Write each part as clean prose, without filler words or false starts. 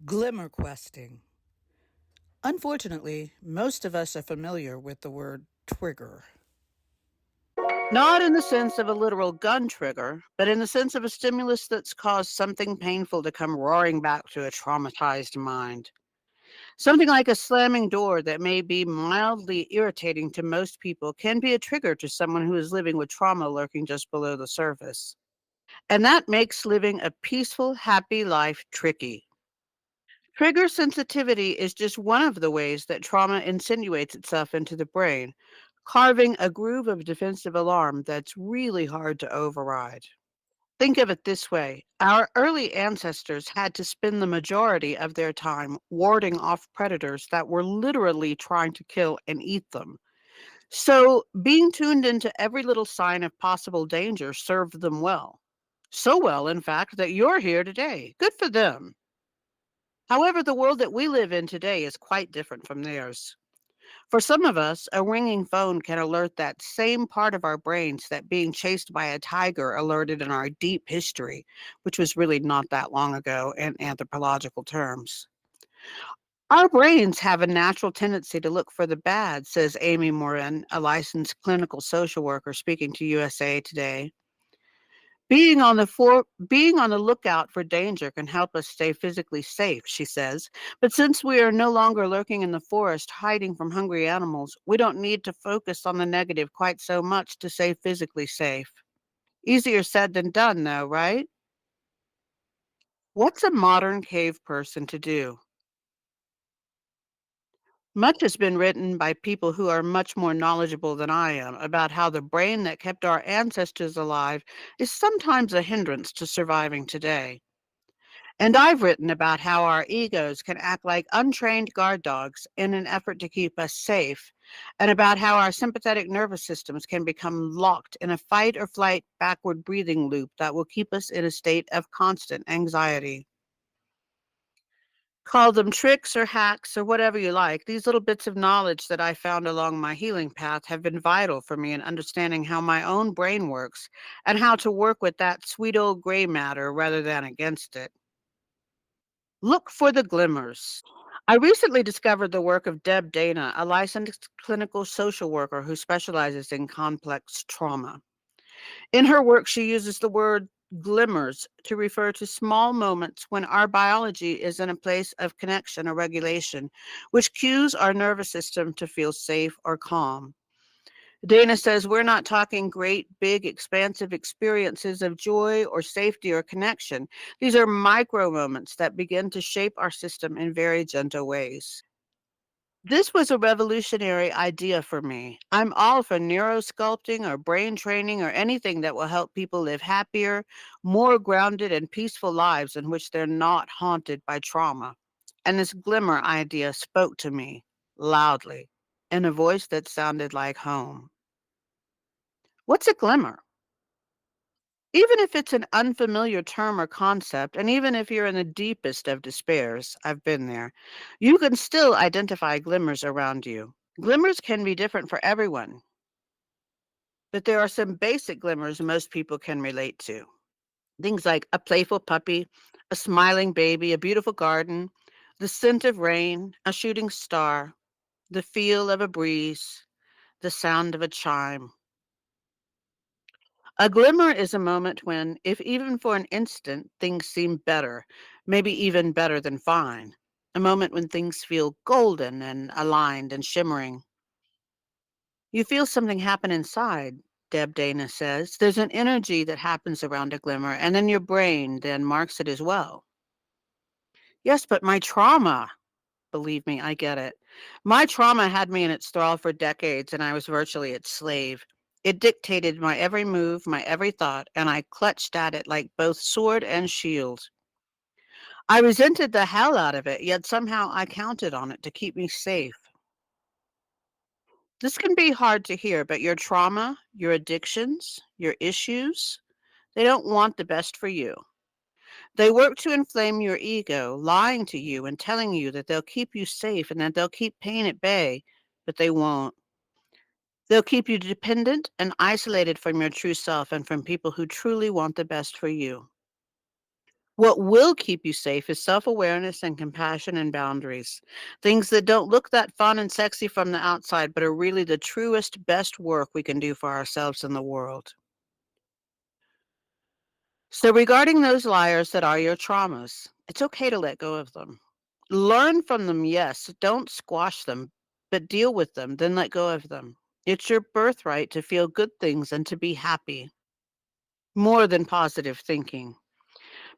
Glimmer Questing. Unfortunately, most of us are familiar with the word trigger. Not in the sense of a literal gun trigger, but in the sense of a stimulus that's caused something painful to come roaring back to a traumatized mind. Something like a slamming door that may be mildly irritating to most people can be a trigger to someone who is living with trauma lurking just below the surface. And that makes living a peaceful, happy life tricky. Trigger sensitivity is just one of the ways that trauma insinuates itself into the brain, carving a groove of defensive alarm that's really hard to override. Think of it this way: our early ancestors had to spend the majority of their time warding off predators that were literally trying to kill and eat them. So, being tuned into every little sign of possible danger served them well. So well, in fact, that you're here today. Good for them. However, the world that we live in today is quite different from theirs. For some of us, a ringing phone can alert that same part of our brains that being chased by a tiger alerted in our deep history, which was really not that long ago in anthropological terms. Our brains have a natural tendency to look for the bad, says Amy Morin, a licensed clinical social worker speaking to USA Today. Being on the lookout for danger can help us stay physically safe, she says. But since we are no longer lurking in the forest hiding from hungry animals, we don't need to focus on the negative quite so much to stay physically safe. Easier said than done, though, right? What's a modern cave person to do? Much has been written by people who are much more knowledgeable than I am about how the brain that kept our ancestors alive is sometimes a hindrance to surviving today. And I've written about how our egos can act like untrained guard dogs in an effort to keep us safe, and about how our sympathetic nervous systems can become locked in a fight or flight backward breathing loop that will keep us in a state of constant anxiety. Call them tricks or hacks or whatever you like. These little bits of knowledge that I found along my healing path have been vital for me in understanding how my own brain works and how to work with that sweet old gray matter rather than against it. Look for the glimmers. I recently discovered the work of Deb Dana, a licensed clinical social worker who specializes in complex trauma. In her work, she uses the word glimmers to refer to small moments when our biology is in a place of connection or regulation, which cues our nervous system to feel safe or calm. Dana says we're not talking great, big, expansive experiences of joy or safety or connection. These are micro moments that begin to shape our system in very gentle ways. This was a revolutionary idea for me. I'm all for neurosculpting or brain training or anything that will help people live happier, more grounded, and peaceful lives in which they're not haunted by trauma. And this glimmer idea spoke to me loudly in a voice that sounded like home. What's a glimmer? Even if it's an unfamiliar term or concept, and even if you're in the deepest of despairs, I've been there, you can still identify glimmers around you. Glimmers can be different for everyone, but there are some basic glimmers most people can relate to. Things like a playful puppy, a smiling baby, a beautiful garden, the scent of rain, a shooting star, the feel of a breeze, the sound of a chime. A glimmer is a moment when, if even for an instant, things seem better, maybe even better than fine. A moment when things feel golden and aligned and shimmering. You feel something happen inside, Deb Dana says. There's an energy that happens around a glimmer, and then your brain then marks it as well. Yes, but my trauma, believe me, I get it. My trauma had me in its thrall for decades, and I was virtually its slave. It dictated my every move, my every thought, and I clutched at it like both sword and shield. I resented the hell out of it, yet somehow I counted on it to keep me safe. This can be hard to hear, but your trauma, your addictions, your issues, they don't want the best for you. They work to inflame your ego, lying to you and telling you that they'll keep you safe and that they'll keep pain at bay, but they won't. They'll keep you dependent and isolated from your true self and from people who truly want the best for you. What will keep you safe is self awareness and compassion and boundaries. Things that don't look that fun and sexy from the outside, but are really the truest, best work we can do for ourselves in the world. So, regarding those liars that are your traumas, it's okay to let go of them. Learn from them, yes. Don't squash them, but deal with them, then let go of them. It's your birthright to feel good things and to be happy, more than positive thinking.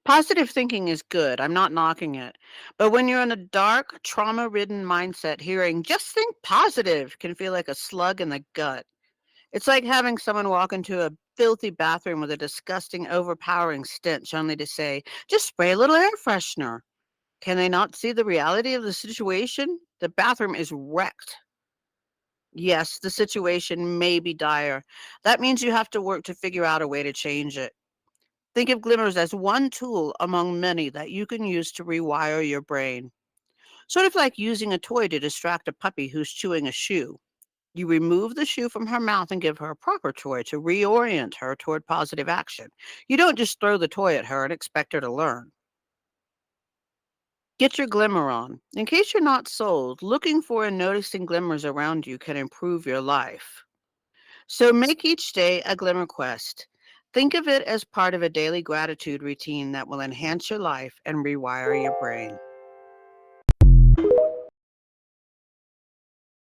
Positive thinking is good. I'm not knocking it. But when you're in a dark, trauma ridden mindset, hearing just think positive can feel like a slug in the gut. It's like having someone walk into a filthy bathroom with a disgusting, overpowering stench only to say, just spray a little air freshener. Can they not see the reality of the situation? The bathroom is wrecked. Yes, the situation may be dire. That means you have to work to figure out a way to change it. Think of glimmers as one tool among many that you can use to rewire your brain. Sort of like using a toy to distract a puppy who's chewing a shoe. You remove the shoe from her mouth and give her a proper toy to reorient her toward positive action. You don't just throw the toy at her and expect her to learn. Get your glimmer on. In case you're not sold, looking for and noticing glimmers around you can improve your life. So make each day a glimmer quest. Think of it as part of a daily gratitude routine that will enhance your life and rewire your brain.